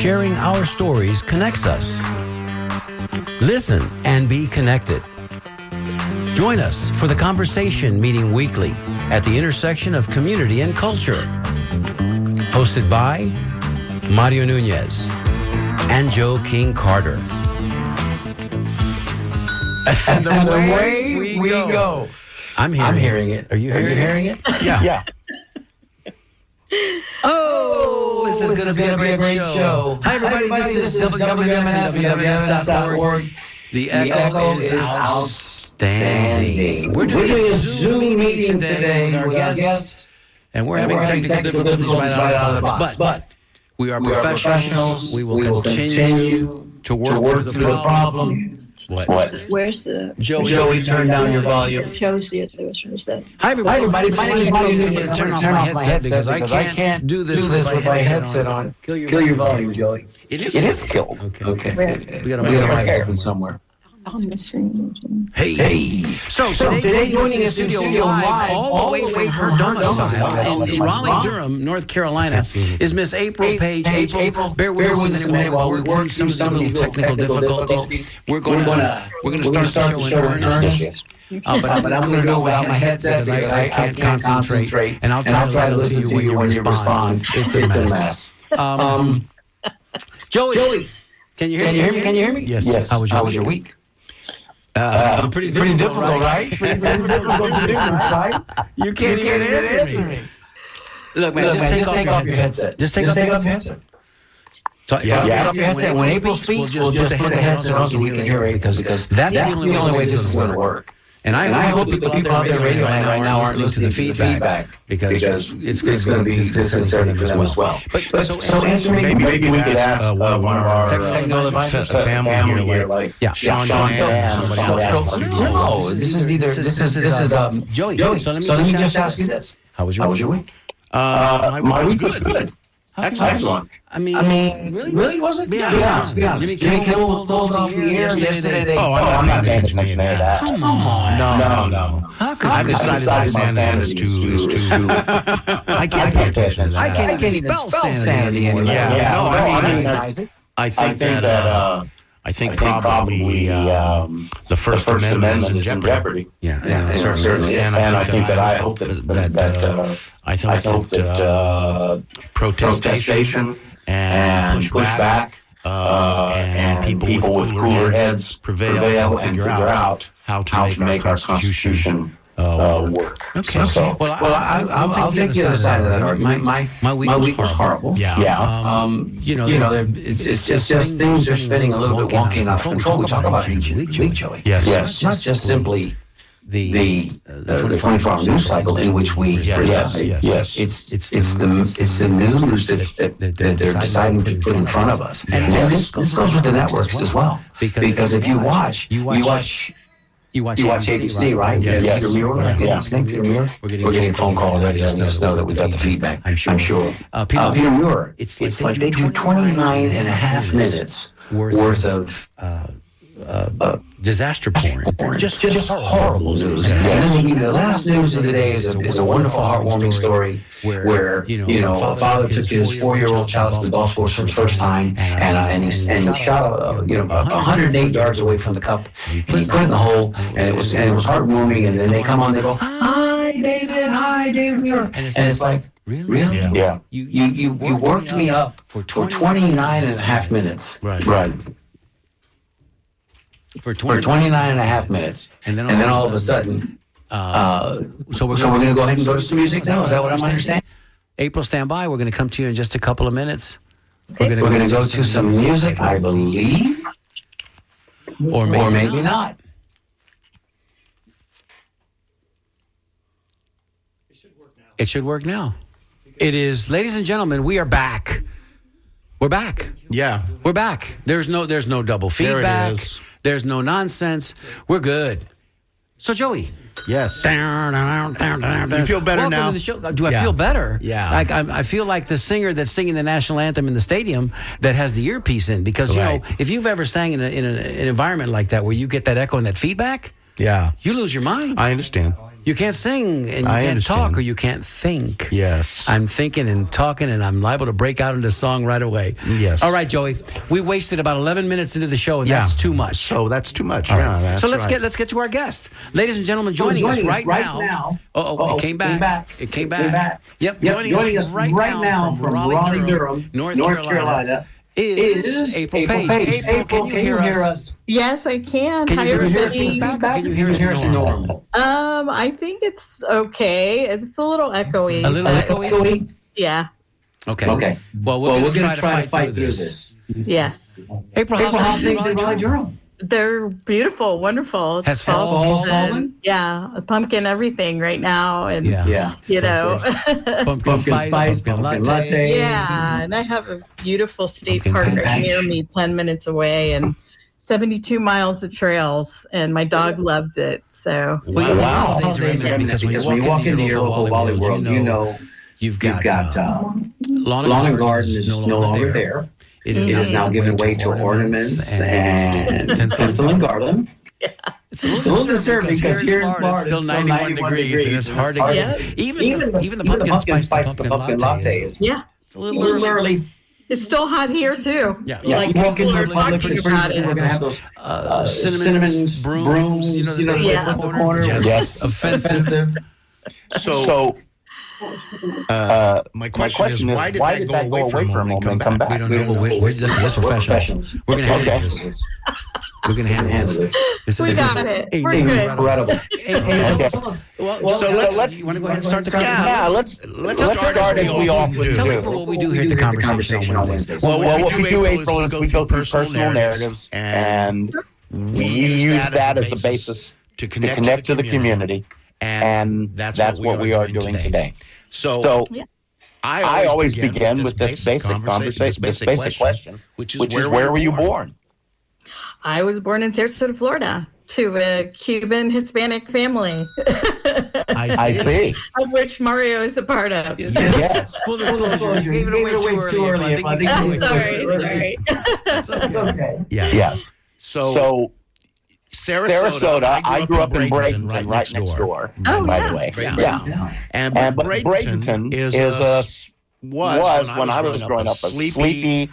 sharing our stories connects us. Listen and be connected. Join us for the conversation meeting weekly at the intersection of community and culture. Hosted by Mario Nunez and Joe King Carter. And the way we go. I'm hearing it. Are you hearing it? Yeah. Oh, this is going to be a great show. Hi, everybody. This is WWMF.org. The Echo is outstanding. We're doing a Zoom meeting today with our guests, and we're having technical difficulties right out of the box. But we are professionals. We will continue to work through the problem. What? Where's the... Joey, turn down your volume. Shows the that. Hi, everybody. My name is Mario Nunez. Turn off my headset because I can't do this with my headset on. Kill your volume, Joey. It is killed. Okay. We got a microphone somewhere. On the screen. Hey. So today joining us in studio live all the way from her domicile in Raleigh, Durham, North Carolina, is Miss April Page. April, bear with us a minute while we work through some of these technical difficulties. We're going to start the show in earnest. But I'm going to go without my headset because I can't concentrate. And I'll try to listen to you when you respond. It's a mess. Joey, can you hear me? Yes. How was your week? Pretty difficult, right? Pretty difficult to do, right? You can't even answer me. Look, man, just take off your headset. Just take off your headset. Take off your headset. When April speaks, we'll just put the headset on so we can hear it because that's the only way this is going to work. And I hope the people out there radio land right now aren't listening to the feedback because it's going to be disconcerting for them as well. But so answer me. Maybe we could ask one of our technical advisors, family here, like Sean somebody else. No, this is Joey. So let me just ask you this: How was your week? My week was good. Excellent. I mean, really was it? Yeah. Jimmy Kimmel was pulled off the air yesterday. I'm not paying attention to that. Come on. No. How come? I've decided my sanity is too. I can't pay attention to that. I can't even spell sanity anymore. I think probably the First Amendment is in jeopardy. Yeah, certainly. And I think that I hope that protestation and pushback and people with cooler heads prevail and figure out how to make our Constitution work. Okay. I'll take the other side of that argument. My week was horrible. Yeah. It's just things are spinning a little bit wonky and out of control. We talk about it each week, Joey. Yes. It's not just simply the 24-hour news cycle in which we participate. Yes. It's the news that they're deciding to put in front of us, and this goes with the networks as well. Because if you watch ABC, right? Yes. Peter Muir. Yes. Peter Muir. We're getting a phone call already letting us know that we've got the feedback. I'm sure. Peter Muir. It's like they do 29 and a half minutes worth of disaster porn. Just horrible news. And then the last news of the day is a wonderful, heartwarming story where a father took his 4-year-old child to the golf course for the first time and he shot 108 yards away from the cup and he put it in the hole and it was heartwarming. And then they come on, they go, hi David Muir, and it's like, really? Yeah. You worked me up for 29 and a half minutes. Right. For 29 and a half minutes. And then all of a sudden, so we're going to go ahead and go to some music now? Is that what I'm understanding? April, stand by. We're going to come to you in just a couple of minutes. Okay. We're going to go to some music, I believe. Or maybe not. It should work now. It is, ladies and gentlemen, we are back. We're back. Yeah. We're back. There's no double feedback. There it is. There's no nonsense. We're good. So, Joey. Yes. You feel better now? To the show. Do I feel better? Yeah. Like I feel like the singer that's singing the national anthem in the stadium that has the earpiece in. Because, if you've ever sang in an environment like that where you get that echo and that feedback, Yeah. you lose your mind. I understand. You can't sing and you I can't understand. talk or you can't think. Yes. I'm thinking and talking and I'm liable to break out into song right away. Yes. All right, Joey. We wasted about 11 minutes into the show and that's too much. So that's too much. All Yeah, right. that's So let's right. get to our guest. Ladies and gentlemen, joining us right now. It came back. It came back. Yep, joining us right now from Raleigh, Durham, North Carolina. Is April Page. April, can you hear us? Yes, I can. Can Hi, you hear us everybody. from the back or can you hear us normal? I think it's okay. It's a little echoey. A little but- echoey? Yeah. Okay. Well, we're going to try to fight through this. Yes. April, how's things in Raleigh, Durham? They're beautiful, wonderful. It's Has fall fall season. fallen? Yeah, a pumpkin everything right now, and Yeah. you know. Pumpkin spice, pumpkin latte. Yeah, and I have a beautiful state Pumpkin park patch. right near me, 10 minutes away, and 72 miles of trails, and my dog loves it. So Well, you know, Wow. holidays are imminent because when you walk into your local Wally World, you know you've got lawn and garden is no longer there. It is now given way to ornaments and tinsel and garland. It's a little disturbing because here in Florida it's still 91 degrees and it's hard to Yeah. get. Even the pumpkin spice, the pumpkin latte is yeah, a little early. it's still hot here too. Yeah. Like You walk people into are your public talking space, about we're going to it. have those cinnamon brooms, you know, Yeah. in the corner. Yes. Offensive. So, My question is, why did that go away for a moment and come back? We don't know. We're professionals. We're going to handle this. We're going to handle this. We got it. We're good. Incredible. Okay. So let's. You want to go ahead and start the Yeah, conversation? let's start as we often Tell do. people what we do here at the conversation on Wednesdays. Well, what we do, April, is we go through personal narratives, and we use that as a basis to connect to the community, and that's what we are doing today. So I always begin with this basic conversation, this basic question, which is where were you born? I was born in Sarasota, Florida, to a Cuban Hispanic family, I see. of which Mario is a part of. Yes. Full disclosure, you gave it away too early. I think you Sorry. It's okay. Yeah. Yes. So Sarasota, I grew up in Bradenton, right next door, Oh, by yeah. the way. Yeah. And but Bradenton was when I was growing up, a sleepy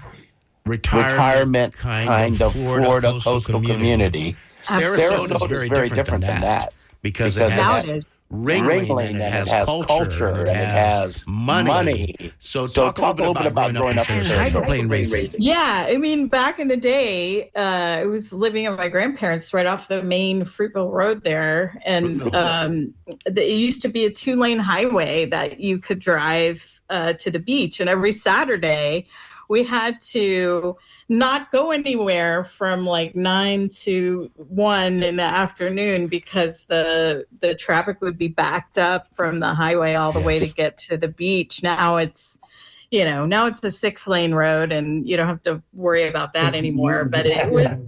retirement kind of Florida coastal community. Sarasota is very different than that because it Now has it is. Ringling, and it has culture, and it has money. So talk a little bit about growing up in and Sarasota. hydroplane racing. Yeah, I mean, back in the day, I was living at my grandparents' right off the main Fruitville Road there, and it used to be a 2-lane highway that you could drive to the beach, and every Saturday we had to not go anywhere from like 9 to 1 in the afternoon because the traffic would be backed up from the highway all the way to get to the beach. Now it's a 6-lane road and you don't have to worry about that anymore. But it was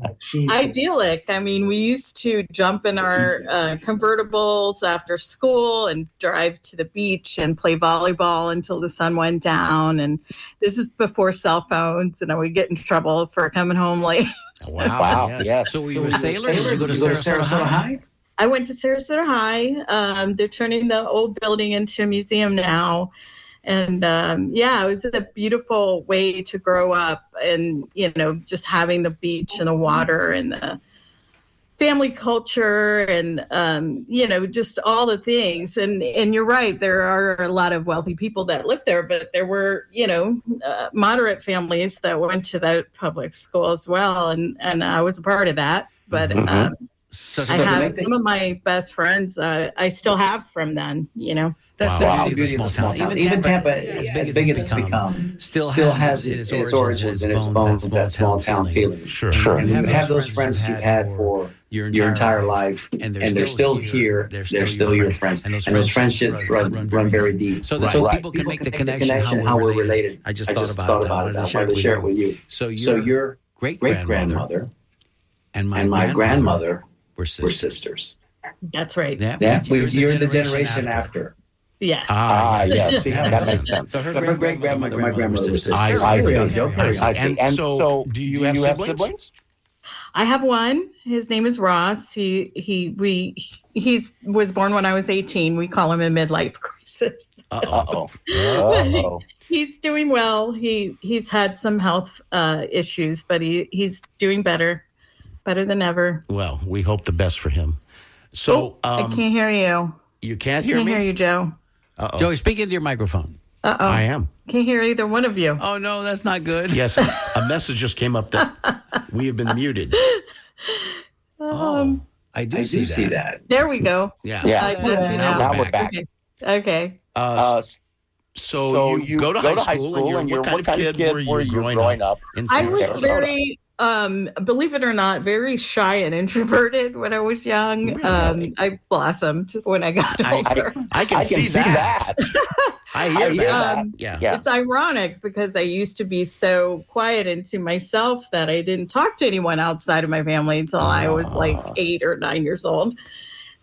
idyllic. I mean, we used to jump in our convertibles after school and drive to the beach and play volleyball until the sun went down. And this is before cell phones, and I would get in trouble for coming home late. Wow, yes. So were you a sailor? Did you go to Sarasota High? I went to Sarasota High. They're turning the old building into a museum now. And it was a beautiful way to grow up, and just having the beach and the water and the family culture and just all the things. And you're right, there are a lot of wealthy people that live there, but there were moderate families that went to that public school as well, and I was a part of that. But I have some of my best friends I still have from then. That's the beauty of a small town. Even Tampa, as big as it's become, still has its origins and its bones, that small town feeling. Sure. And you have those friends that you've had for your entire life, and they're still here. They're still your friends, and those friendships run very deep. So people can make the connection how we're related. I just thought about it. I wanted to share it with you. So your great grandmother and my grandmother were sisters. That's right. Yeah, you're the generation after. Yes. Yes. That makes sense. So her great grandmother, my grandmother was sisters. I see. And so, do you have siblings? I have one. His name is Ross. He was born when I was 18. We call him a midlife crisis. Uh-oh. Uh-oh. He's doing well. He's had some health issues, but he's doing better than ever. Well, we hope the best for him. So I can't hear you. You can't hear Can't me? hear you, Joe. Uh-oh. Joey, speak into your microphone. Uh-oh. I am. Can't hear either one of you. Oh, no, that's not good. Yes, a message just came up that we have been muted. I do see that. There we go. Yeah. I got you Now we're back. Okay. So you go to high school and you're what kind of kid were you growing up? In I was Sarasota? very, believe it or not, very shy and introverted when I was young. Really? I blossomed when I got older. I can see that. I hear that. Yeah. It's ironic because I used to be so quiet and to myself that I didn't talk to anyone outside of my family until I was like 8 or 9 years old.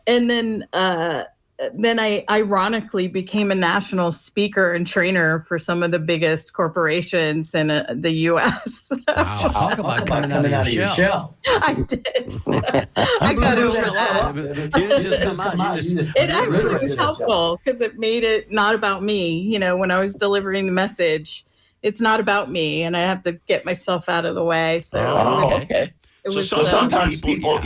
And then I ironically became a national speaker and trainer for some of the biggest corporations in the U.S. Wow. Talk about coming out of your shell. I did. I got over that. You didn't just come out. It actually was helpful because it made it not about me. You know, when I was delivering the message, it's not about me, and I have to get myself out of the way. So, okay. It So was sometimes people,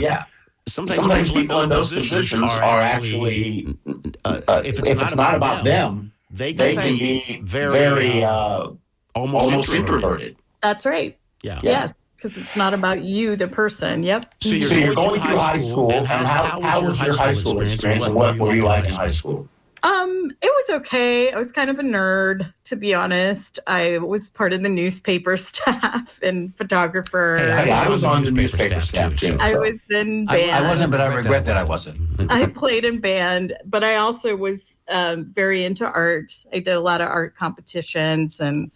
Sometimes people in those positions are actually, if it's not about them, they can be very almost introverted. That's right. Yeah. Yes, because it's not about you, the person. Yep. So you're going through high school, and how was your high school experience, and what were you like in high school? It was okay. I was kind of a nerd, to be honest. I was part of the newspaper staff and photographer. Hey, I was on the newspaper staff too. I was in band. I wasn't, but I regret that I wasn't. I played in band, but I also was very into art. I did a lot of art competitions, and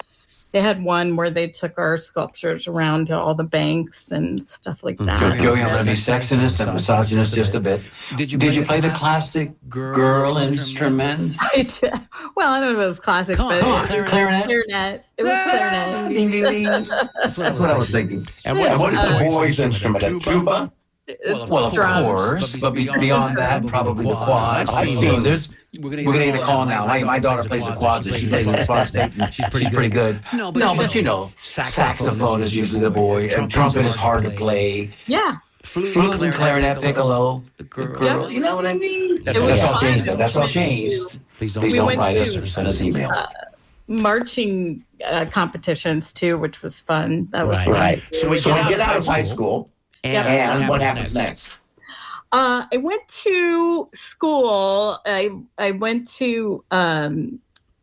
they had one where they took our sculptures around to all the banks and stuff like that. Joey, I'm going to be sexist and misogynist just a bit. Did you play the classic girl instruments? I did. Well, I don't know if it was classic, but clarinet. Clarinet. It was clarinet. Ding, ding, ding. That's what I was thinking. And what is the boy's instrument? A tuba? Well, of course, but beyond that, probably the quads. I've seen We're gonna either call now. My daughter plays the quads, and she plays the quads. She's pretty good. No, but you know, saxophone is usually the boy, and trumpet is hard to play. Yeah. Flute and clarinet, piccolo, the girl. You know what I mean? That's all changed. That's all changed. Please don't write us or send us emails. Marching competitions too, which was fun. That was fun. Right. So we get out of high school, and what happens next? I went to school. I went to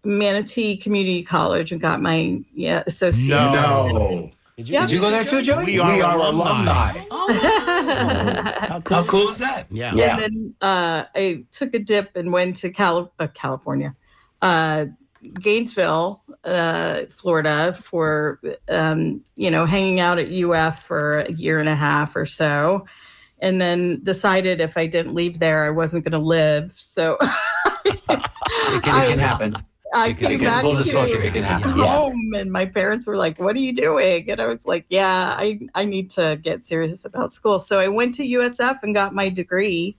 Manatee Community College and got my associate. No. Did you go there too, Joey? We are alumni. How cool is that? Yeah. And then I took a dip and went to California, Gainesville, Florida, for hanging out at UF for a year and a half or so. And then decided if I didn't leave there, I wasn't going to live. So it can happen. I came back full disclosure, it can happen. home, and my parents were like, "What are you doing?" And I was like, "Yeah, I need to get serious about school." So I went to USF and got my degree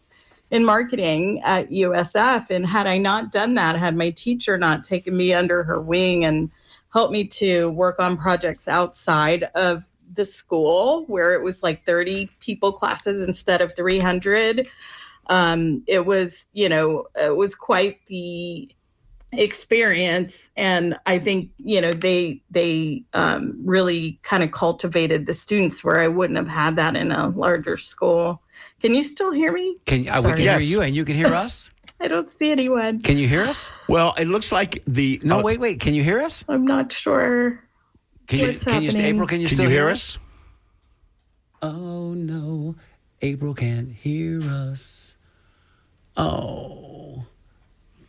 in marketing at USF. And had I not done that, had my teacher not taken me under her wing and helped me to work on projects outside of the school, where it was like 30 people classes instead of 300. It was quite the experience. And I think, they really kind of cultivated the students where I wouldn't have had that in a larger school. Can you still hear me? We can hear you, and you can hear us? I don't see anyone. Can you hear us? Well, it looks like the... No, wait. Can you hear us? I'm not sure. Can you April, can you still hear us? Oh, no. April can't hear us. Oh.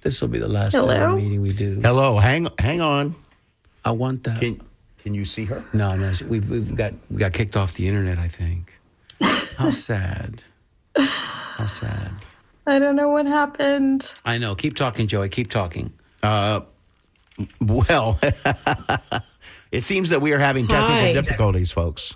This will be the last meeting we do. Hello. Hang on. I want that. Can you see her? No. We got kicked off the internet, I think. How sad. How sad. I don't know what happened. I know. Keep talking, Joey. Keep talking. Well, it seems that we are having technical difficulties, folks.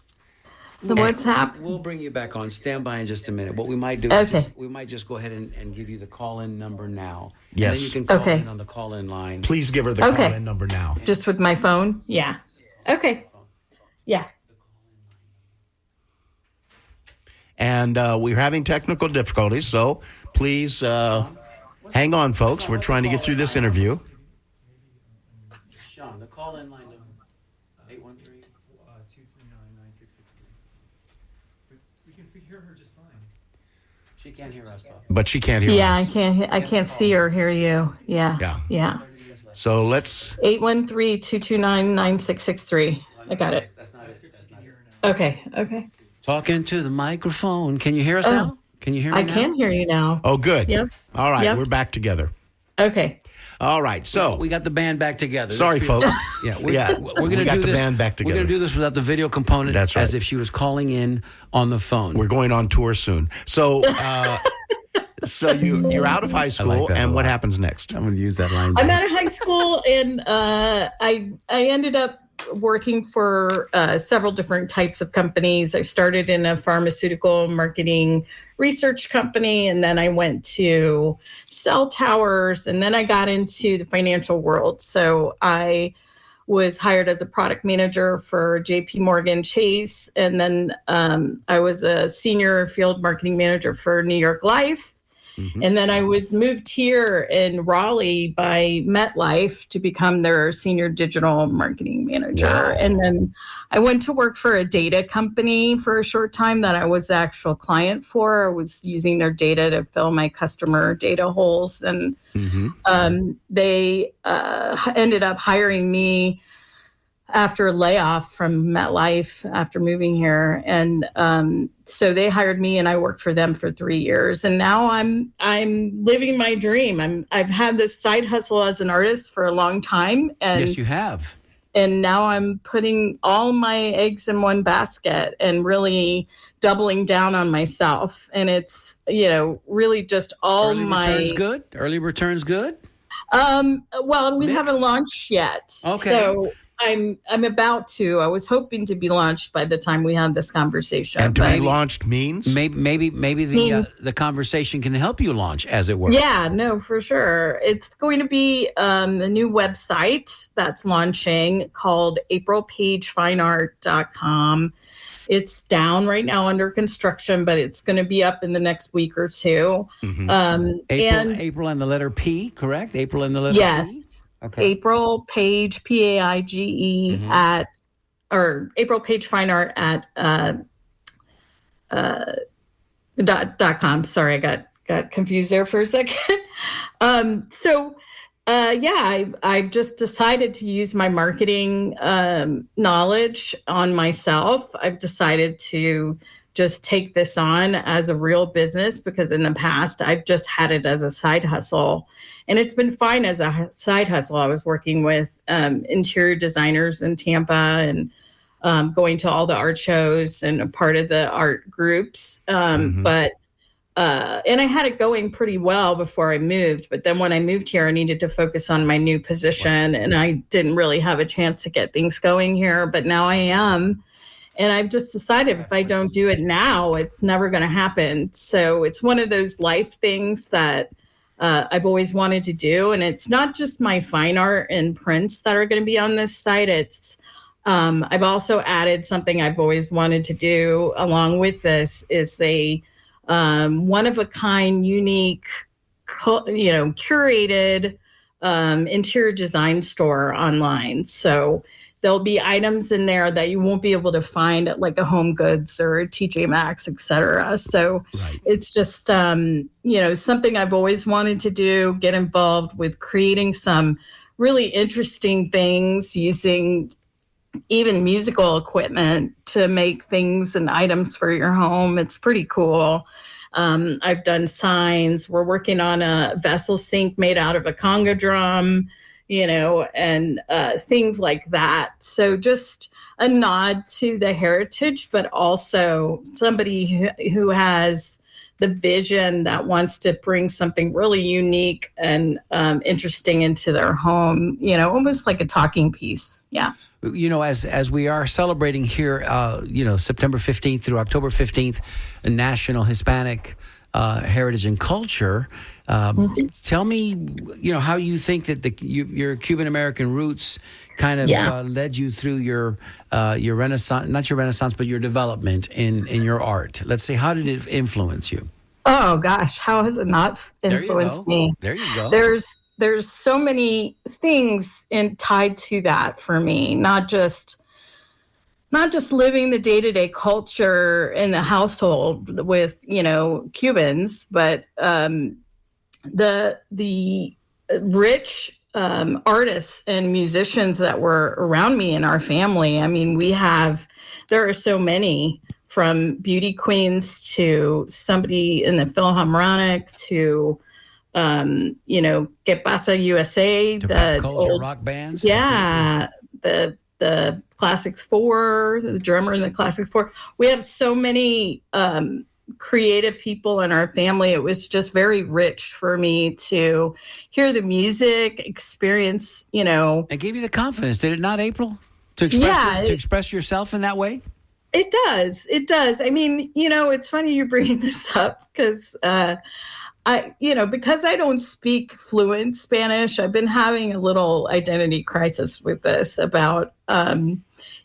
the WhatsApp? We'll bring you back on. Stand by in just a minute. What we might do Okay. is we might just go ahead and give you the call-in number now. Yes. And then you can call Okay. in on the call-in line. Please give her the Okay. call-in number now. Just with my phone? Yeah. Okay. Yeah. And we're having technical difficulties, so please hang on, folks. We're trying to get through this interview. Sean, the call-in line number. 813. 239-9663. We can hear her just fine. She can't hear us, Bob. But she can't hear Yeah, us. I can't see or hear you. Yeah. Yeah. Yeah. So let's... 813-229-9663. I got it. That's not it. That's not it. Okay. Okay. Talking to the microphone. Can you hear us now? Can you hear me I now? can hear you now. Oh, good. Yep. All right, Yep. we're back together. Okay. All right, so... We got the band back together. Sorry, That's beautiful. folks. Yeah, we're going we to got do the this. band back We're together. going to do this without the video component. That's right. As if she was calling in on the phone. We're going on tour soon. So, so you're out of high school, that a and what lot. happens next? I'm going to use that line. I'm out of high school, and I ended up working for several different types of companies. I started in a pharmaceutical marketing research company, and then I went to cell towers, and then I got into the financial world. So I was hired as a product manager for JP Morgan Chase, and then I was a senior field marketing manager for New York Life. And then I was moved here in Raleigh by MetLife to become their senior digital marketing manager. Wow. And then I went to work for a data company for a short time that I was the actual client for. I was using their data to fill my customer data holes. And they ended up hiring me after a layoff from MetLife after moving here. And so they hired me, and I worked for them for 3 years. And now I'm living my dream. I've had this side hustle as an artist for a long time. And Yes, you have. and now I'm putting all my eggs in one basket and really doubling down on myself. And it's, really just all Early returns good? Early returns good? Well, we Mixed? haven't launched yet. Okay. So I'm about to. I was hoping to be launched by the time we had this conversation. And to but- be launched means? Maybe the conversation can help you launch, as it were. Yeah, no, for sure. It's going to be a new website that's launching called aprilpagefineart.com. It's down right now under construction, but it's going to be up in the next week or two. April and the letter P, correct? April and the letter P? Yes. Okay. April Page, PAIGE or April Page Fine Art at .com. Sorry, I got confused there for a second. I've just decided to use my marketing knowledge on myself. I've decided to just take this on as a real business, because in the past I've just had it as a side hustle, and it's been fine as a side hustle. I was working with interior designers in Tampa and going to all the art shows and a part of the art groups. And I had it going pretty well before I moved. But then when I moved here, I needed to focus on my new position, and I didn't really have a chance to get things going here. But now I am. And I've just decided if I don't do it now, it's never going to happen. So it's one of those life things that I've always wanted to do. And it's not just my fine art and prints that are going to be on this site. It's I've also added something I've always wanted to do along with this is a one-of-a-kind, unique, curated interior design store online. So there'll be items in there that you won't be able to find at like a Home Goods or a TJ Maxx, et cetera. So it's just, something I've always wanted to do, get involved with creating some really interesting things using even musical equipment to make things and items for your home. It's pretty cool. I've done signs. We're working on a vessel sink made out of a conga drum, and things like that. So just a nod to the heritage, but also somebody who has the vision that wants to bring something really unique and interesting into their home, almost like a talking piece. Yeah. As we are celebrating here, September 15th through October 15th, National Hispanic Heritage and Culture. Tell me, how you think that your Cuban American roots kind of led you through your Renaissance, not your Renaissance, but your development in your art. Let's say, how did it influence you? Oh gosh, how has it not influenced me? There you go. There's so many things tied to that for me, not just living the day-to-day culture in the household with, Cubans, but the rich artists and musicians that were around me in our family. I mean, there are so many, from beauty queens to somebody in the Philharmonic to Que Pasa USA, to the pop culture, old rock bands. yeah, the Classic Four, the drummer in the Classic Four. We have so many creative people in our family. It was just very rich for me to hear the music, experience, It gave you the confidence, did it not, April? To express yourself in that way? It does. It does. I mean, it's funny you're bringing this up because because I don't speak fluent Spanish, I've been having a little identity crisis with this about,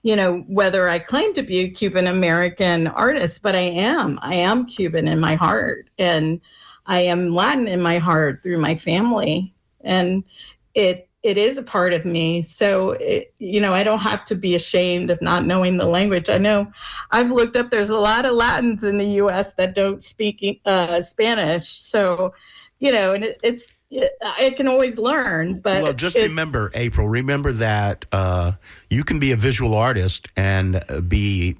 whether I claim to be a Cuban American artist, but I am Cuban in my heart, and I am Latin in my heart through my family. And it is a part of me. So, I don't have to be ashamed of not knowing the language. I know I've looked up, there's a lot of Latins in the U.S. that don't speak Spanish. So, and I can always learn. But just remember, April, that you can be a visual artist and be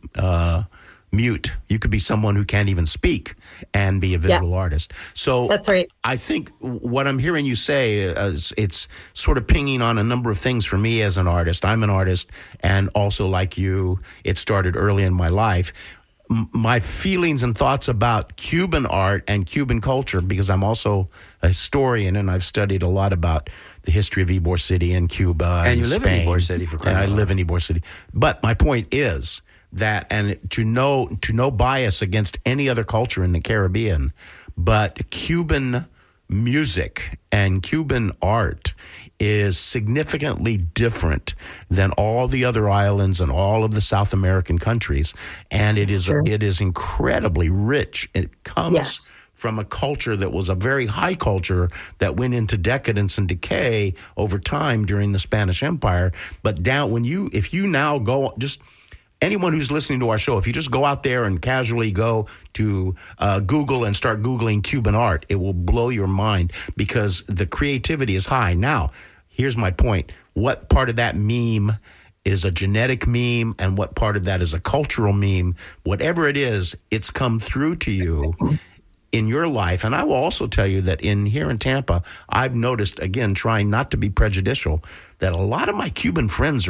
mute. You could be someone who can't even speak and be a visual artist. So that's right. I think what I'm hearing you say is it's sort of pinging on a number of things for me as an artist. I'm an artist, and also like you, it started early in my life. My feelings and thoughts about Cuban art and Cuban culture, because I'm also a historian and I've studied a lot about the history of Ybor City and Cuba and you live Spain. in Ybor City for crying out loud. I live in Ybor City. But my point is that, and to no bias against any other culture in the Caribbean, but Cuban music and Cuban art is significantly different than all the other islands and all of the South American countries, and it is incredibly rich. It comes from a culture that was a very high culture that went into decadence and decay over time during the Spanish Empire. But if you now go, just anyone who's listening to our show, if you just go out there and casually go to Google and start Googling Cuban art, it will blow your mind because the creativity is high. Now, here's my point. What part of that meme is a genetic meme and what part of that is a cultural meme? Whatever it is, it's come through to you in your life. And I will also tell you that here in Tampa, I've noticed, again, trying not to be prejudicial, that a lot of my Cuban friends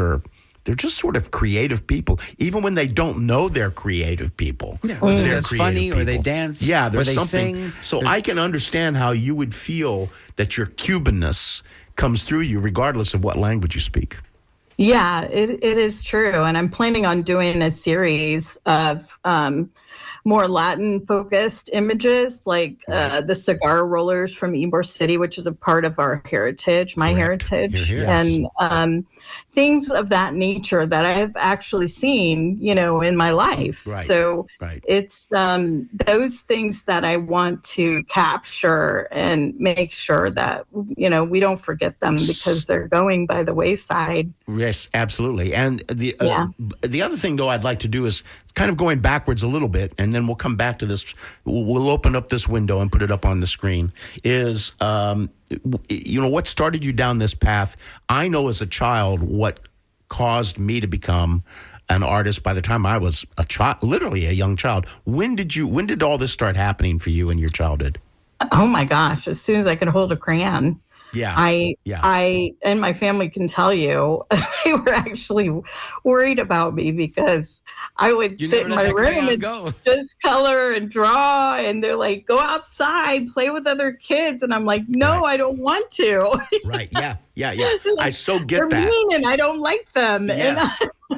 they're just sort of creative people, even when they don't know they're creative people. Yeah, whether that's funny people. Or they dance. Yeah, there's or they something. Sing. So I can understand how you would feel that your Cubanness comes through you, regardless of what language you speak. Yeah, it is true. And I'm planning on doing a series of more Latin-focused images, like the cigar rollers from Ybor City, which is a part of our heritage, my heritage, and things of that nature that I've actually seen, in my life. Right. So it's those things that I want to capture and make sure that, we don't forget them because they're going by the wayside. Yes, absolutely. And the other thing, though, I'd like to do is kind of going backwards a little bit, and then we'll come back to this. We'll open up this window and put it up on the screen. Is what started you down this path? I know as a child what caused me to become an artist. By the time I was a child, literally a young child. When did all this start happening for you in your childhood? Oh my gosh! As soon as I could hold a crayon. Yeah. I and my family can tell you, they were actually worried about me because I would You sit in never my let that room crayon and go. just color and draw, and they're like, "Go outside, play with other kids," and I'm like, "No, Right. I don't want to." Right. Yeah. I so get They're that. mean, and I don't like them, and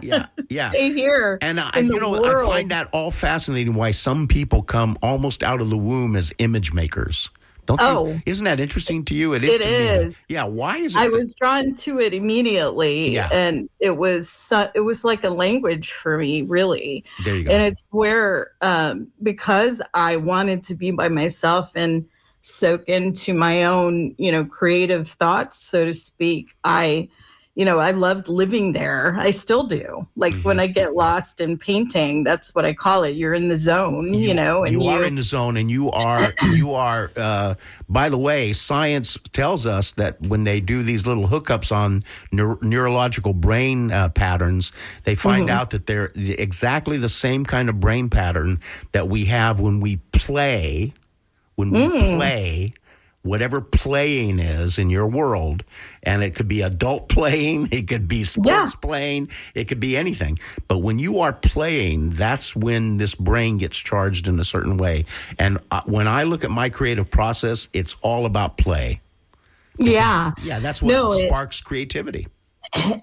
Yeah. Yeah. stay here. And in the I world. find that all fascinating why some people come almost out of the womb as image makers. Don't Oh. you? Isn't that interesting to you? It is. It to me. is. Yeah. Why is it? I was drawn to it immediately, Yeah. and it was like a language for me, really. There you go. And it's where, because I wanted to be by myself and soak into my own, creative thoughts, so to speak. I loved living there. I still do. Like when I get lost in painting, that's what I call it. You're in the zone, and you are in the zone, and you are. By the way, science tells us that when they do these little hookups on neurological brain patterns, they find out that they're exactly the same kind of brain pattern that we have when we play. When we play. Whatever playing is in your world, and it could be adult playing, it could be sports playing, it could be anything. But when you are playing, that's when this brain gets charged in a certain way. And when I look at my creative process, it's all about play. Yeah. Yeah, that's what sparks creativity.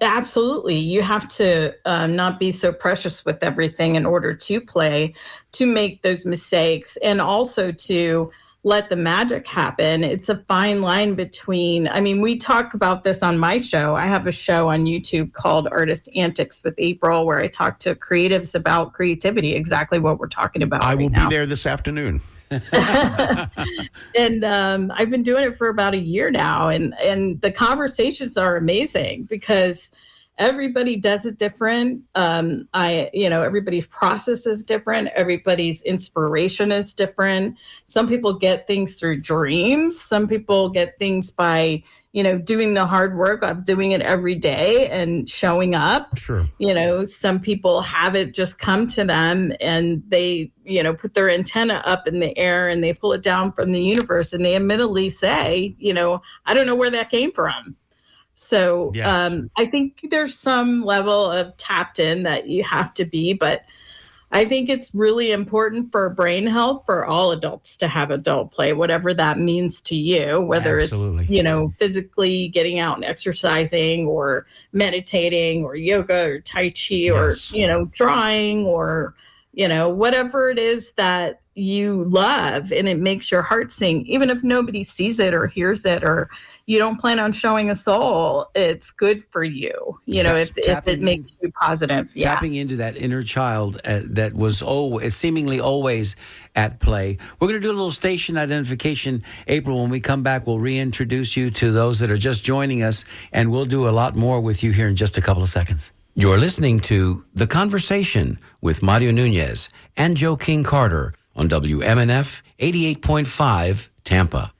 Absolutely. You have to not be so precious with everything in order to play, to make those mistakes, and also to let the magic happen. It's a fine line between, we talk about this on my show. I have a show on YouTube called Artist Antics with April, where I talk to creatives about creativity, exactly what we're talking about. I will be there this afternoon. And I've been doing it for about a year now, and the conversations are amazing because everybody does it different. Everybody's process is different. Everybody's inspiration is different. Some people get things through dreams. Some people get things by, doing the hard work of doing it every day and showing up. Sure. Some people have it just come to them, and they, put their antenna up in the air and they pull it down from the universe, and they admittedly say, I don't know where that came from. So Yes. I think there's some level of tapped in that you have to be, but I think it's really important for brain health for all adults to have adult play, whatever that means to you, whether Absolutely. it's, physically getting out and exercising or meditating or yoga or Tai Chi Yes. or, drawing or, whatever it is that you love and it makes your heart sing, even if nobody sees it or hears it or you don't plan on showing a soul, it's good for you, if it makes you positive. Yeah. Tapping into that inner child that was seemingly always at play. We're going to do a little station identification. April, when we come back, we'll reintroduce you to those that are just joining us, and we'll do a lot more with you here in just a couple of seconds. You're listening to The Conversation with Mario Nunez and Joe King Carter on WMNF 88.5 Tampa.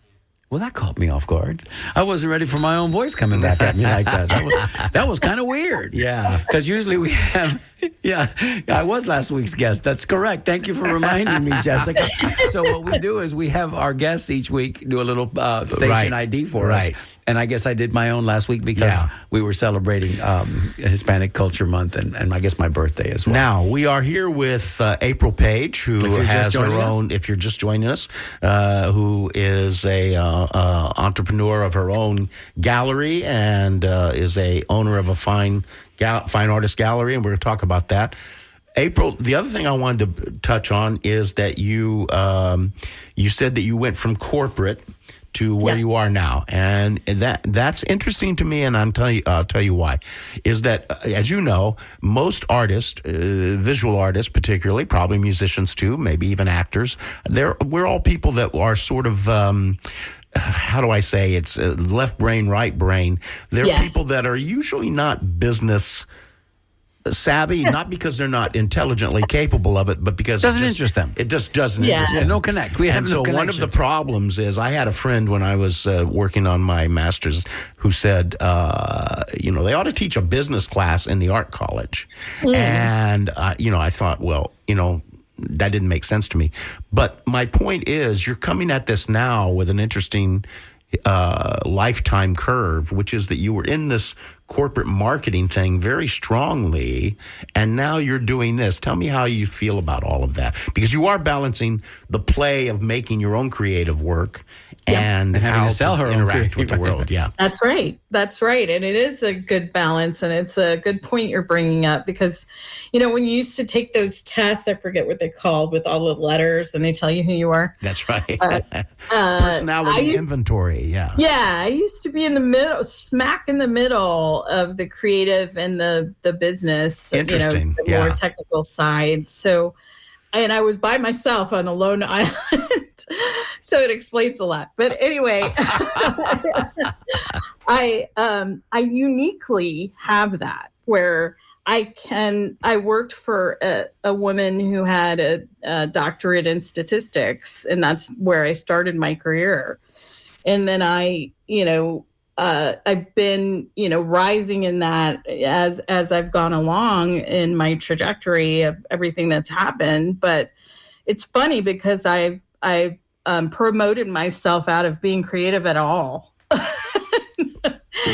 Well, that caught me off guard. I wasn't ready for my own voice coming back at me like that. That was kind of weird. Yeah. Because usually we have, I was last week's guest. That's correct. Thank you for reminding me, Jessica. So what we do is we have our guests each week do a little station ID for us. And I guess I did my own last week because we were celebrating Hispanic Culture Month and I guess my birthday as well. Now, we are here with April Page, who has her own, if you're just joining us, who is a entrepreneur of her own gallery and is a owner of a fine artist gallery, and we're going to talk about that. April, the other thing I wanted to touch on is that you said that you went from corporate to where you are now, and that's interesting to me. And I'll tell you why. Is that, as you know, most artists, visual artists particularly, probably musicians too, maybe even actors, we're all people that are sort of how do I say, it's left brain, right brain. They're people that are usually not business savvy, not because they're not intelligently capable of it, but because it doesn't interest them. It just doesn't interest them. No connect. We have no connection. One of the problems is I had a friend when I was working on my master's who said, they ought to teach a business class in the art college. And, I thought, that didn't make sense to me. But my point is, you're coming at this now with an interesting lifetime curve, which is that you were in this corporate marketing thing very strongly, and now you're doing this. Tell me how you feel about all of that, because you are balancing the play of making your own creative work and having how to sell her own interact with the creative world. Yeah. That's right. That's right. And it is a good balance. And it's a good point you're bringing up because, when you used to take those tests, I forget what they called with all the letters and they tell you who you are. That's right. I Personality used- inventory. Yeah. Yeah. I used to be in the middle, smack in the middle of the creative and the business, Interesting. the Yeah. more technical side. So, and I was by myself on a lone island. So it explains a lot. But anyway, I uniquely have that where I worked for a woman who had a doctorate in statistics, and that's where I started my career. And then I've been, rising in that as I've gone along in my trajectory of everything that's happened. But it's funny because I've promoted myself out of being creative at all.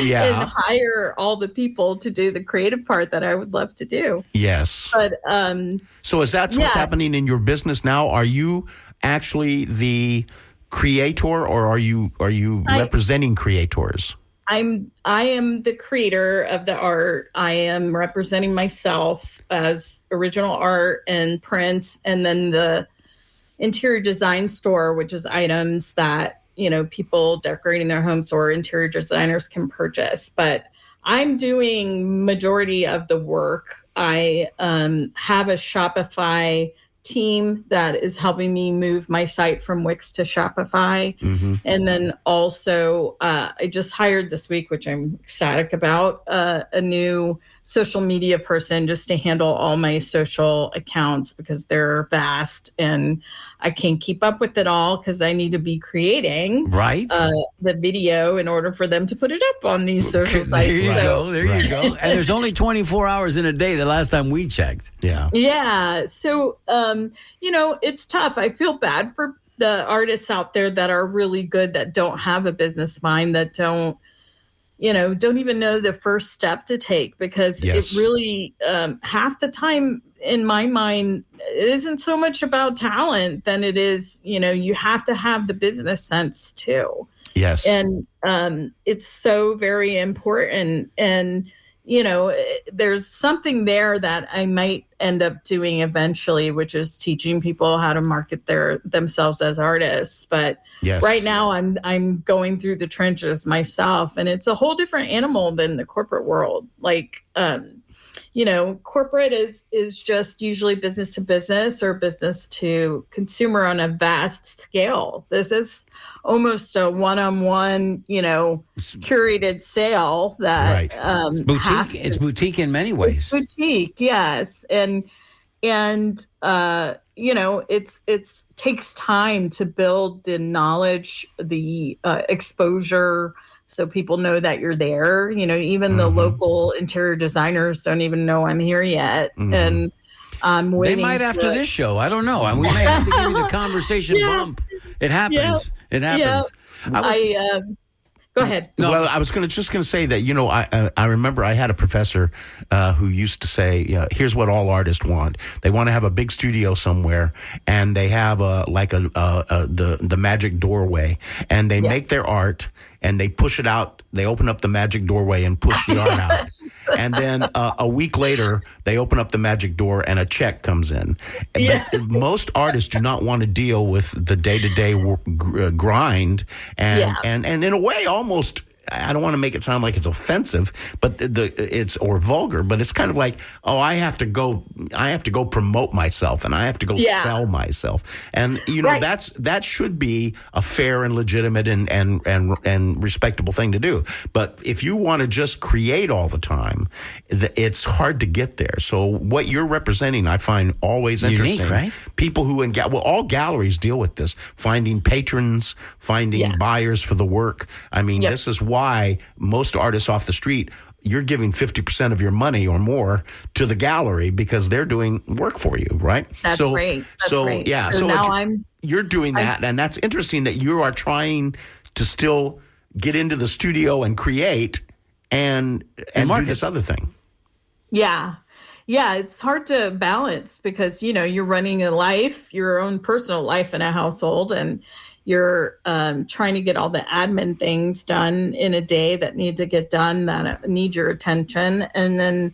Yeah. And hire all the people to do the creative part that I would love to do. Yes. But So is that what's happening in your business now? Are you actually the creator, or are you representing creators? I am the creator of the art. I am representing myself as original art and prints, and then the interior design store, which is items that people decorating their homes or interior designers can purchase. But I'm doing majority of the work. I have a Shopify team that is helping me move my site from Wix to Shopify. Mm-hmm. And then also I just hired this week, which I'm ecstatic about, a new social media person just to handle all my social accounts because they're vast and I can't keep up with it all because I need to be creating the video in order for them to put it up on these social sites. There you go. There you go. And there's only 24 hours in a day the last time we checked. Yeah. Yeah. So, it's tough. I feel bad for the artists out there that are really good, that don't have a business mind, that don't even know the first step to take, because Yes. it really, half the time in my mind, it isn't so much about talent than it is, you have to have the business sense too. Yes. And it's so very important. And, there's something there that I might end up doing eventually, which is teaching people how to market themselves as artists. But Yes. right now I'm going through the trenches myself, and it's a whole different animal than the corporate world. Like, corporate is just usually business to business or business to consumer on a vast scale. This is almost a one-on-one, curated sale that Right. Boutique. It's boutique in many ways. It's boutique, yes, and it's takes time to build the knowledge, the exposure, so people know that you're there. Even the local interior designers don't even know I'm here yet, and I'm waiting. They might after this show. I don't know. We may have to give you the conversation bump. It happens. Yeah. It happens. Yeah. Go ahead. No. Well, I was just going to say that, I remember I had a professor who used to say, here's what all artists want. They want to have a big studio somewhere, and they have the magic doorway, and they make their art, and they push it out. They open up the magic doorway and push the art out. And then a week later, they open up the magic door and a check comes in. Yeah. But most artists do not want to deal with the day-to-day grind. And in a way, almost, I don't want to make it sound like it's offensive, but or vulgar, but it's kind of like, oh, I have to go promote myself, and I have to go sell myself. And Right. that should be a fair and legitimate and respectable thing to do. But if you want to just create all the time, it's hard to get there. So what you're representing, I find always interesting. Unique, right? People who all galleries deal with this, finding patrons, finding buyers for the work. I mean, this is why most artists off the street, you're giving 50% of your money or more to the gallery because they're doing work for you, right? That's right. That's right. Yeah. So now you're doing that, and that's interesting that you are trying to still get into the studio and create and do market. this other thing. Yeah. Yeah, it's hard to balance because, you're running a life, your own personal life in a household, and you're trying to get all the admin things done in a day that need to get done, that need your attention, and then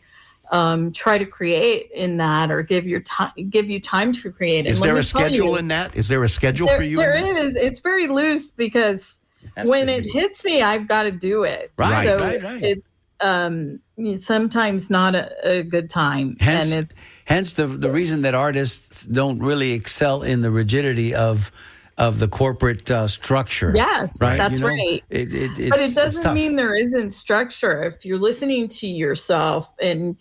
try to create in that, or give you time to create. Is there a schedule in that? Is there a schedule for you? There is. It's very loose because when it hits me, I've got to do it. Right, so right. it's sometimes not a good time. Hence the reason that artists don't really excel in the rigidity of the corporate structure. Yes, right? that's right. But it doesn't mean there isn't structure. If you're listening to yourself, and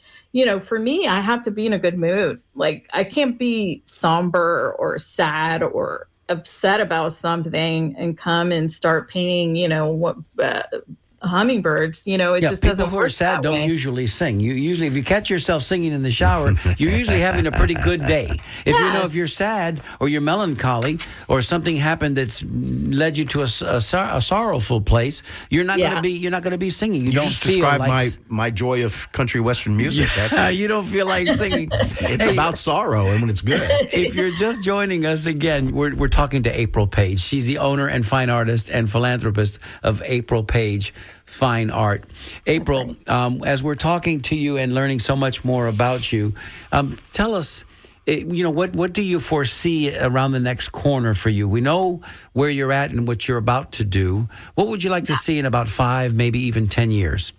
for me, I have to be in a good mood. Like, I can't be somber or sad or upset about something and come and start painting, hummingbirds. It just people doesn't who work are sad that don't way. usually sing. You usually, if you catch yourself singing in the shower, you're usually having a pretty good day. If you're sad or you're melancholy or something happened that's led you to a sorrowful place, you're not going to be singing. You don't just feel describe like my joy of country western music. That's it. you don't feel like singing. It's about sorrow, and when it's good. If you're just joining us again, we're talking to April Page. She's the owner and fine artist and philanthropist of April Page Fine Art. April, as we're talking to you and learning so much more about you, tell us, what do you foresee around the next corner for you? We know where you're at and what you're about to do. What would you like to see in about 5, maybe even 10 years?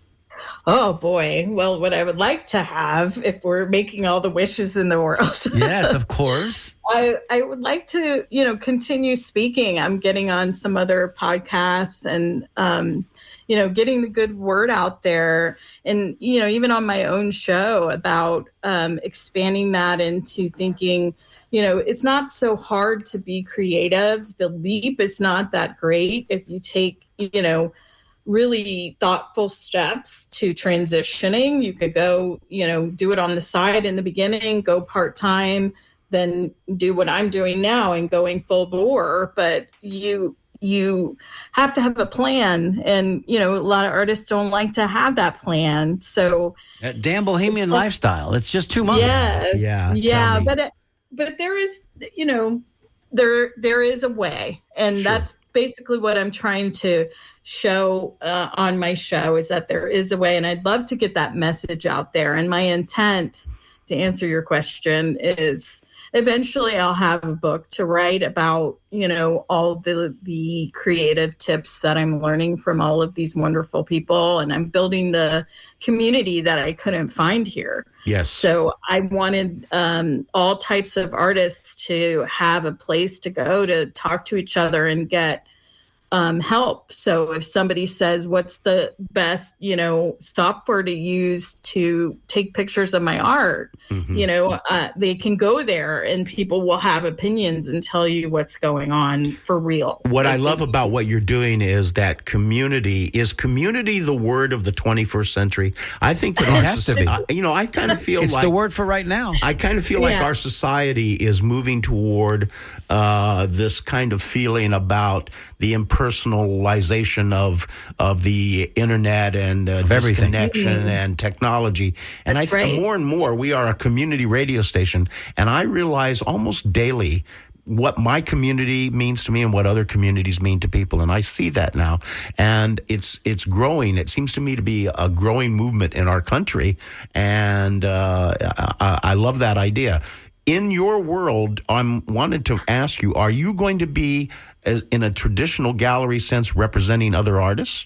Oh boy. Well, what I would like to have, if we're making all the wishes in the world. Yes, of course. I would like to, continue speaking. I'm getting on some other podcasts and, getting the good word out there, and, even on my own show about expanding that into thinking, it's not so hard to be creative. The leap is not that great if you take, really thoughtful steps to transitioning. You could go, do it on the side in the beginning, go part-time, then do what I'm doing now and going full bore. But you have to have a plan. And, a lot of artists don't like to have that plan. So that damn bohemian lifestyle, it's just too much. Yes. Yeah. But there is, there is a way. And that's basically what I'm trying to show on my show, is that there is a way. And I'd love to get that message out there. And my intent, to answer your question, is eventually I'll have a book to write about, all the creative tips that I'm learning from all of these wonderful people. And I'm building the community that I couldn't find here. Yes. So I wanted all types of artists to have a place to go to talk to each other and get help. So if somebody says, what's the best, software to use to take pictures of my art, they can go there and people will have opinions and tell you what's going on for real. What I love about what you're doing is that community the word of the 21st century. I think that it has to be. I kind of feel it's like the word for right now. I kind of feel like our society is moving toward this kind of feeling about the impersonalization of the internet and disconnection and technology. And That's I think right. more and more we are a community radio station, and I realize almost daily what my community means to me and what other communities mean to people. And I see that now. And it's growing. It seems to me to be a growing movement in our country. And I love that idea. In your world, I wanted to ask you, are you going to be, in a traditional gallery sense, representing other artists?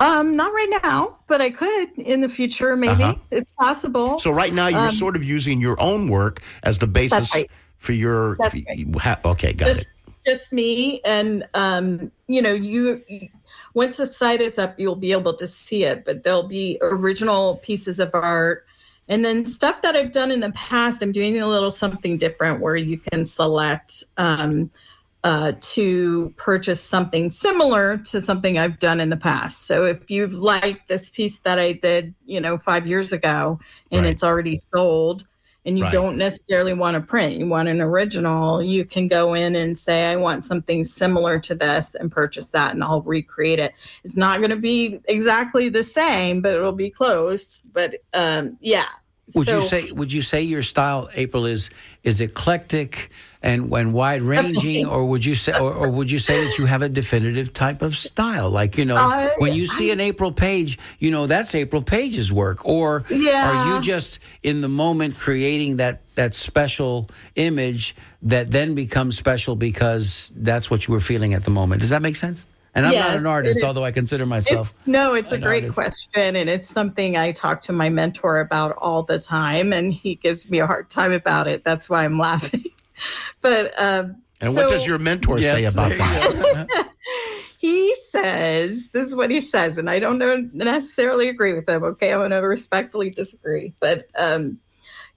Not right now, but I could in the future, maybe. It's possible. So right now you're sort of using your own work as the basis That's right. for your... That's right. Okay, got it. Just me. And, you once the site is up, you'll be able to see it, but there'll be original pieces of art. And then stuff that I've done in the past, I'm doing a little something different where you can select to purchase something similar to something I've done in the past. So if you've liked this piece that I did, 5 years ago, and Right. it's already sold, and you Right. don't necessarily want a print, you want an original, you can go in and say, I want something similar to this and purchase that, and I'll recreate it. It's not going to be exactly the same, but it'll be close. But yeah. Would you say your style, April, is eclectic and wide ranging, or would you say that you have a definitive type of style? Like, when you see an April Page, that's April Page's work, or are you just in the moment creating that special image that then becomes special because that's what you were feeling at the moment? Does that make sense? And I'm not an artist, although I consider myself. It's a great question. And it's something I talk to my mentor about all the time. And he gives me a hard time about it. That's why I'm laughing. But what does your mentor say about that? He says, this is what he says, and I don't necessarily agree with him. Okay, I'm going to respectfully disagree. But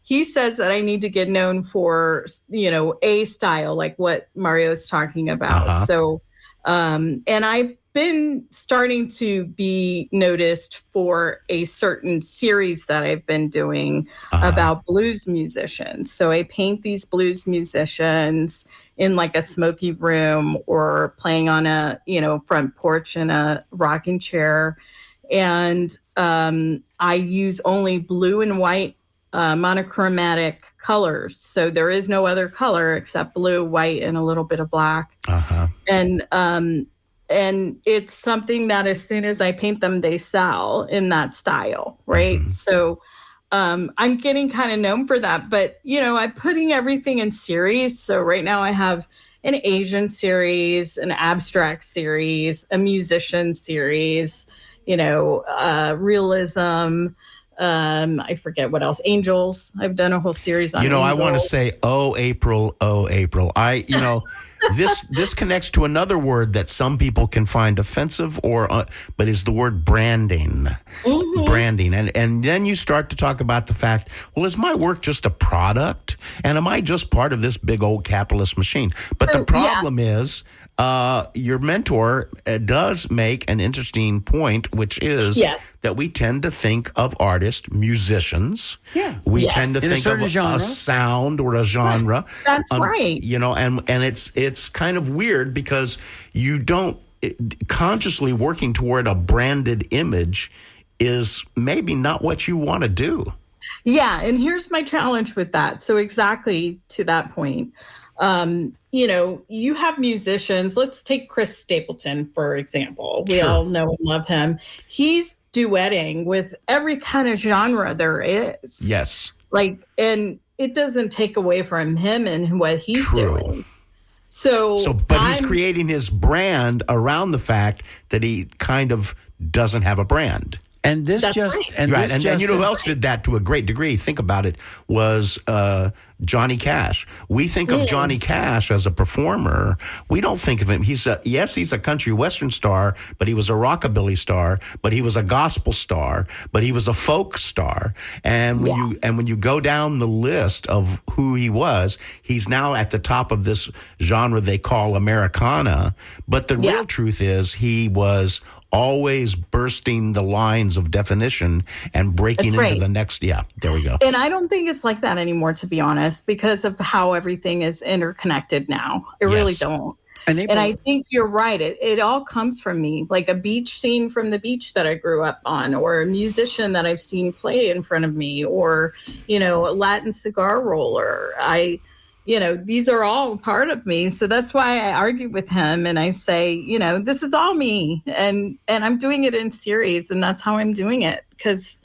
he says that I need to get known for, a style, like what Mario's talking about. Uh-huh. So, and I've been starting to be noticed for a certain series that I've been doing about blues musicians. So I paint these blues musicians in like a smoky room or playing on a, front porch in a rocking chair. And I use only blue and white monochromatic colors. So there is no other color except blue, white, and a little bit of black. Uh-huh. And it's something that as soon as I paint them, they sell in that style, right? Mm-hmm. So I'm getting kind of known for that. But, I'm putting everything in series. So right now I have an Asian series, an abstract series, a musician series, realism. I forget what else. Angels. I've done a whole series on I angels. want to say, oh, April. This connects to another word that some people can find offensive but is the word branding. Mm-hmm. Branding. And then you start to talk about the fact, well, is my work just a product? And am I just part of this big old capitalist machine? But the problem is, your mentor does make an interesting point, which is that we tend to think of artists, musicians. Yeah. We tend to think of a sound or a genre. That's right. And it's kind of weird because you don't consciously working toward a branded image is maybe not what you want to do. Yeah. And here's my challenge with that. So exactly to that point. You have musicians. Let's take Chris Stapleton, for example. We all know and love him. He's duetting with every kind of genre there is. Yes. And it doesn't take away from him and what he's doing. But he's creating his brand around the fact that he kind of doesn't have a brand. And this That's just right. and right, this and you know who else did that to a great degree? Think about it. Was Johnny Cash? We think of Johnny Cash as a performer. We don't think of him. He's a country western star, but he was a rockabilly star. But he was a gospel star. But he was a folk star. And when you go down the list of who he was, he's now at the top of this genre they call Americana. But the real truth is he was always bursting the lines of definition and breaking into the next. Yeah, there we go. And I don't think it's like that anymore, to be honest, because of how everything is interconnected now. I really don't. And I think you're right. It all comes from me, like a beach scene from the beach that I grew up on, or a musician that I've seen play in front of me, or, a Latin cigar roller. These are all part of me. So that's why I argue with him and I say, this is all me. And I'm doing it in series, and that's how I'm doing it, because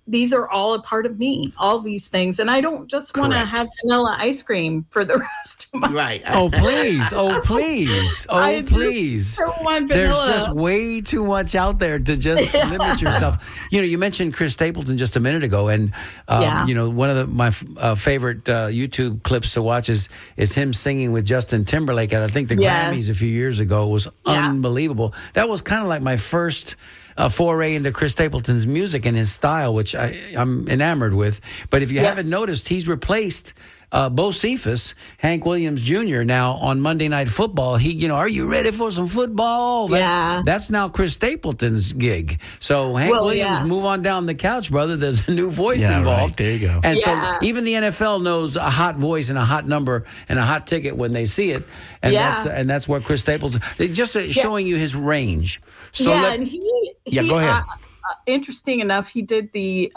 these are all a part of me, all these things. And I don't just want to have vanilla ice cream for the rest of my life. Oh, please. Oh, please. Oh, please. Don't want There's vanilla. just way too much out there to just limit yourself. You mentioned Chris Stapleton just a minute ago. And, one of my favorite YouTube clips to watch is him singing with Justin Timberlake at, I think, the Grammys a few years ago. It was unbelievable. That was kind of like my first foray into Chris Stapleton's music and his style, which I'm enamored with. But if you haven't noticed, he's replaced Bo Cephas, Hank Williams Jr. now on Monday Night Football. Are you ready for some football? That's now Chris Stapleton's gig. So Hank Williams, move on down the couch, brother. There's a new voice involved. Right. There you go. And so even the NFL knows a hot voice and a hot number and a hot ticket when they see it. And that's where Chris Stapleton, just showing you his range. So go ahead. Interesting enough, he did the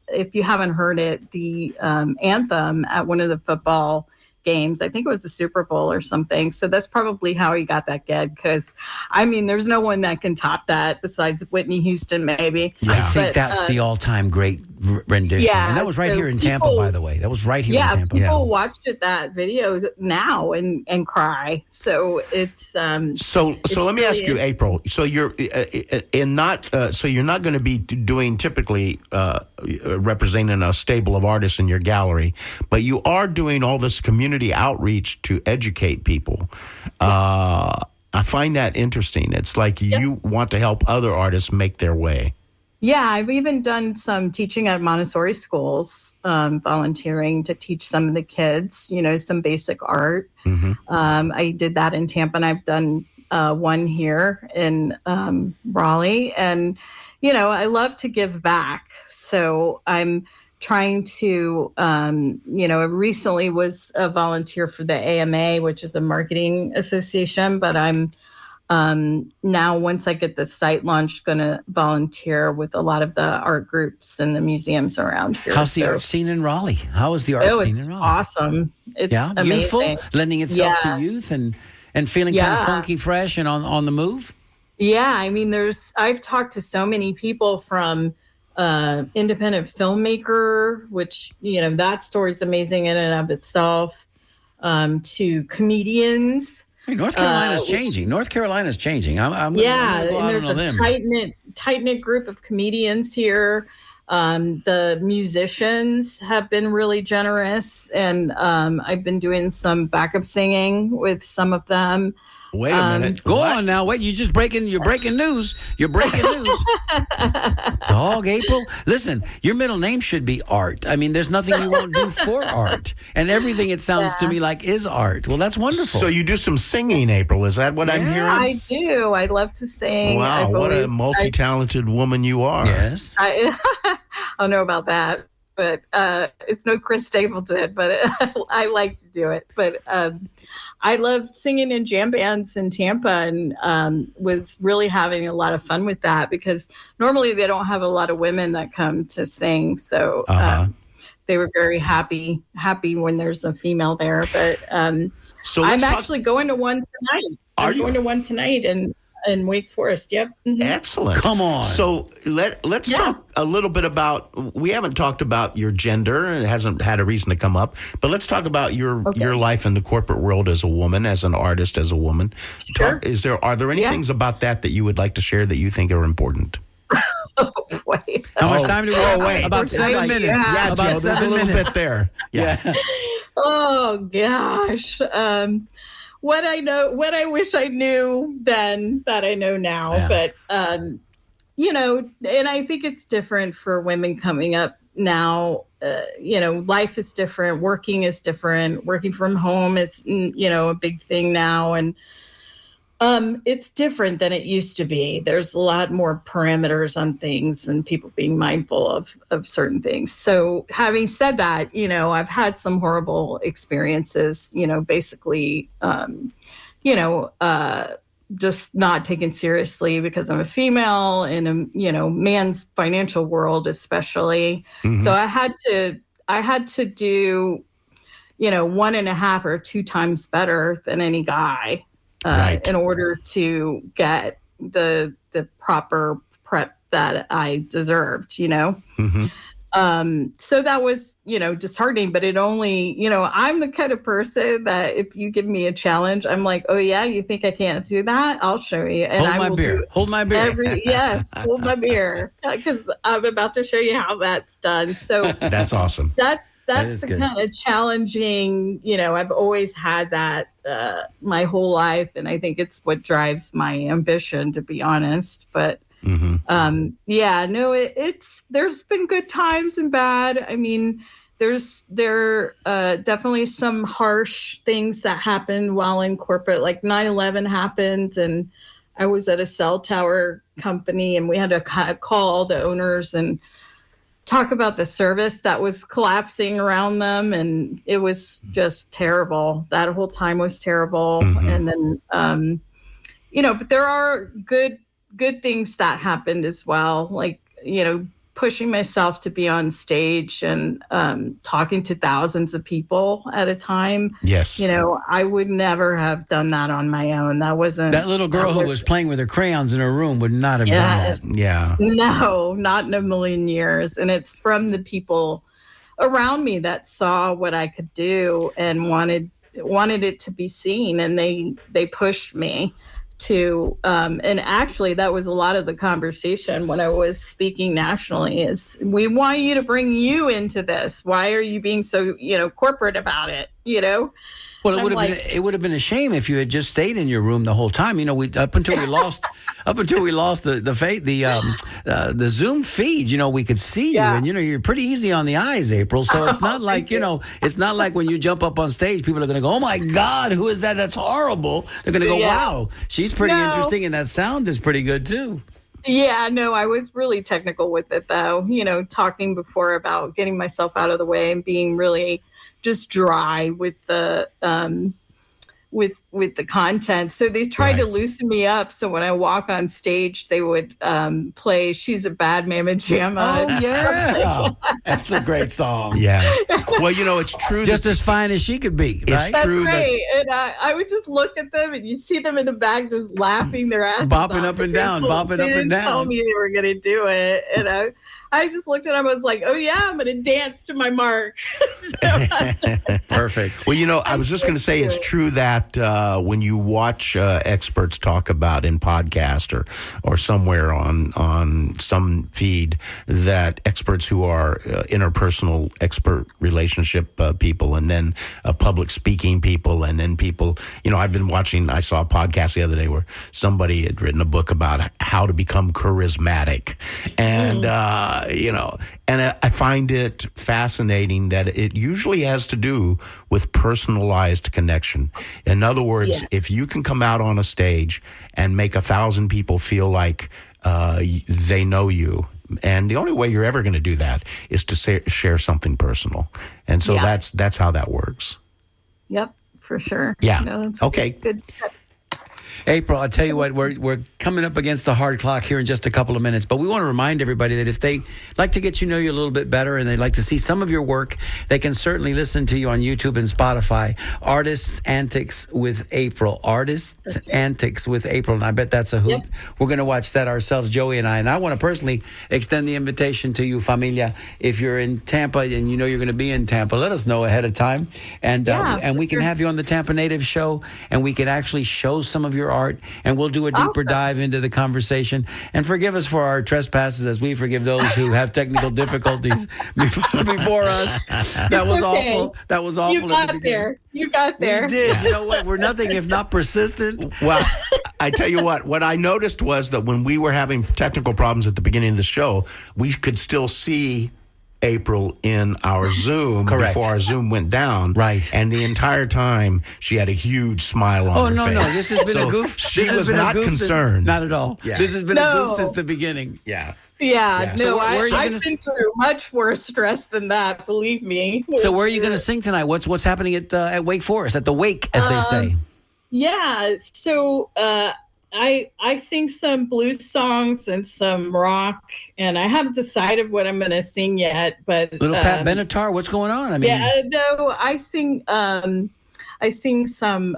if you haven't heard it, the anthem at one of the football games. I think it was the Super Bowl or something. So that's probably how he got that gig. Because there's no one that can top that besides Whitney Houston, maybe. I think that's the all-time great rendition. Yeah, and that was right here in Tampa, by the way. That was right here in Tampa. People watch that video now and cry. So it's so let me ask you, April. So you're you're not going to be doing typically representing a stable of artists in your gallery, but you are doing all this community outreach to educate people. I find that interesting. It's like you want to help other artists make their way. Yeah, I've even done some teaching at Montessori schools, volunteering to teach some of the kids, some basic art. Mm-hmm. I did that in Tampa, and I've done one here in Raleigh. And, I love to give back. So I'm trying to, I recently was a volunteer for the AMA, which is the Marketing Association, but I'm now, once I get the site launched, going to volunteer with a lot of the art groups and the museums around here. How's the art scene in Raleigh? How is the art scene in Raleigh? Awesome. It's amazing. Youthful, lending itself to youth and feeling kind of funky, fresh, and on the move. Yeah, I've talked to so many people from independent filmmaker, which that story is amazing in and of itself, to comedians. Hey, North Carolina's changing. North Carolina's changing. I'm and there's a tight knit group of comedians here. The musicians have been really generous, and I've been doing some backup singing with some of them. Wait a minute. Go on now. Wait, you're breaking news. You're breaking news. Dog, April. Listen, your middle name should be Art. There's nothing you won't do for art. And everything, it sounds to me like, is art. Well, that's wonderful. So you do some singing, April. Is that what I'm hearing? I do. I love to sing. Wow, what a multi-talented woman you are. Yes. I don't know about that. But it's no Chris Stapleton, but I like to do it. But I love singing in jam bands in Tampa, and was really having a lot of fun with that, because normally they don't have a lot of women that come to sing. So they were very happy when there's a female there. But so I'm actually going to one tonight. I'm going to one tonight in Wake Forest. Yep. Mm-hmm. Excellent. Come on. So let's talk a little bit about, we haven't talked about your gender, and it hasn't had a reason to come up, but let's talk about your life in the corporate world as a woman, as an artist, as a woman. Sure. Are there any things about that you would like to share that you think are important? Oh, boy. How much time do we have? Wait. About 7 minutes. Yeah, about Joe, there's a little bit there. Yeah. Oh, gosh. What I wish I knew then that I know now. Yeah. But, and I think it's different for women coming up now. Life is different. Working is different. Working from home is, a big thing now. And it's different than it used to be. There's a lot more parameters on things and people being mindful of certain things. So having said that, I've had some horrible experiences, basically, just not taken seriously because I'm a female in a, man's financial world, especially. Mm-hmm. So I had to do, 1.5 or 2 times better than any guy. Right. In order to get the proper prep that I deserved, Mm-hmm. So that was, disheartening, but it only, I'm the kind of person that if you give me a challenge, I'm like, oh yeah, you think I can't do that? I'll show you. And Hold my beer. Yes, hold my beer, because I'm about to show you how that's done. So that's awesome. That's the kind of challenging, I've always had that my whole life. And I think it's what drives my ambition, to be honest. But mm-hmm. it's there's been good times and bad. there definitely some harsh things that happened while in corporate, like 9/11 happened, and I was at a cell tower company, and we had to call all the owners and talk about the service that was collapsing around them, and it was just terrible. That whole time was terrible. And then but there are good things that happened as well, like pushing myself to be on stage and talking to thousands of people at a time. Yes. I would never have done that on my own. That wasn't... That little girl who was playing with her crayons in her room would not have Yes. done that. Yeah. No, not in a million years. And it's from the people around me that saw what I could do and wanted it to be seen. And they pushed me to, and actually that was a lot of the conversation when I was speaking nationally, is we want you to bring you into this. Why are you being so, corporate about it? Well, it would have been a shame if you had just stayed in your room the whole time. Up until we lost the Zoom feed. We could see you, and you're pretty easy on the eyes, April. So it's not like it's not like when you jump up on stage, people are going to go, "Oh my God, who is that? That's horrible." They're going to go, "Wow, she's pretty interesting, and that sound is pretty good too." Yeah, no, I was really technical with it though. Talking before about getting myself out of the way and being really just dry with the with the content. So they tried to loosen me up. So when I walk on stage, they would play "She's a Bad Mama Jamma." Oh yeah, that's a great song. Yeah. Well, it's true. Just as fine as she could be. Right? That's true right. And I would just look at them, and you see them in the back just laughing their asses bopping off. up and down, bopping up and down. Told me they were going to do it, and I just looked at them. I was like, "Oh yeah, I'm going to dance to my mark." Perfect. Well, I was just going to say it's true that when you watch experts talk about in podcast or somewhere on some feed, that experts who are interpersonal expert relationship people, and then public speaking people, and then people, I saw a podcast the other day where somebody had written a book about how to become charismatic, and and I find it fascinating that it usually has to do with personalized connection. In other words, if you can come out on a stage and make 1,000 people feel like they know you, and the only way you're ever going to do that is to share something personal. And so that's how that works. Yep, for sure. Yeah. That's okay. Good. April, I'll tell you what, we're coming up against the hard clock here in just a couple of minutes, but we want to remind everybody that if they like to get to know you a little bit better and they'd like to see some of your work, they can certainly listen to you on YouTube and Spotify. Artists Antics with April. Artists Antics with April, and I bet that's a hoot. Yep. We're going to watch that ourselves, Joey and I. And I want to personally extend the invitation to you, familia. If you're in Tampa and you're going to be in Tampa, let us know ahead of time. And we can have you on the Tampa Native Show, and we can actually show some of your art, and we'll do a deeper dive into the conversation. And forgive us for our trespasses as we forgive those who have technical difficulties before us. That was awful. That was awful. You got there. You got there. We did. You know what? We're nothing if not persistent. Well, I tell you what I noticed was that when we were having technical problems at the beginning of the show, we could still see April in our Zoom before our Zoom went down. Right. And the entire time, she had a huge smile on her face. No. This has been a goof. She was not concerned. Not at all. Yeah. This has been a goof since the beginning. Yeah. Yeah. So No, I've been through much worse stress than that, believe me. So where are you going to sing tonight? What's happening at Wake Forest, at the Wake, as they say? Yeah. So I sing some blues songs and some rock, and I haven't decided what I'm going to sing yet. But Little Pat Benatar, what's going on? I mean, I sing some.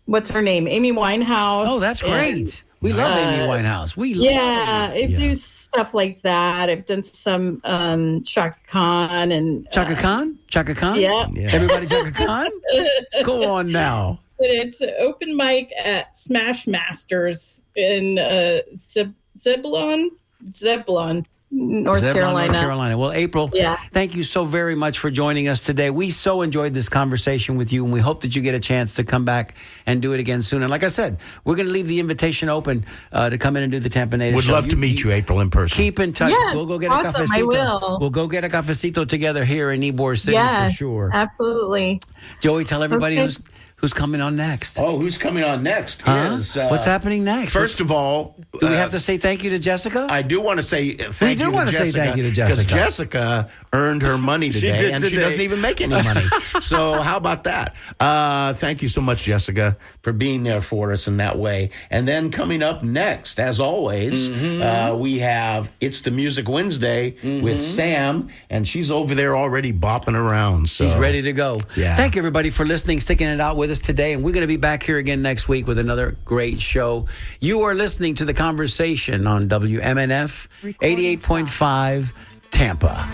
What's her name? Amy Winehouse. Oh, that's great. We love Amy Winehouse. I do stuff like that. I've done some Chaka Khan and Chaka Khan. Chaka Khan. Yeah. Everybody, Chaka Khan. Go on now. But it's an open mic at Smash Masters in Zebulon. North Zebulon, Carolina. North Carolina. Well, April, Yeah. thank you so very much for joining us today. We so enjoyed this conversation with you, and we hope that you get a chance to come back and do it again soon. And like I said, we're going to leave the invitation open to come in and do the Tampa Native Would Show. love to meet you, April, in person. Keep in touch. Yes, We'll go get awesome, a cafecito. I will. We'll go get a cafecito together here in Ybor City Yes, for sure. absolutely. Joey, tell everybody Okay. who's coming on next. Oh, who's coming on next? Huh? Is, What's happening next? First of all, do we have to say thank you to Jessica? I do want to say thank do you to want to say Jessica. thank you to Because Jessica. Jessica earned her money today, did and she today. doesn't even make any money. So how about that? Thank you so much, Jessica, for being there for us in that way. And then coming up next, as always, we have It's the Music Wednesday with Sam, and she's over there already bopping around. So. She's ready to go. Yeah. Thank you, everybody, for listening, sticking it out with us today. And we're going to be back here again next week with another great show. You are listening to The Conversation on WMNF 88.5 Tampa.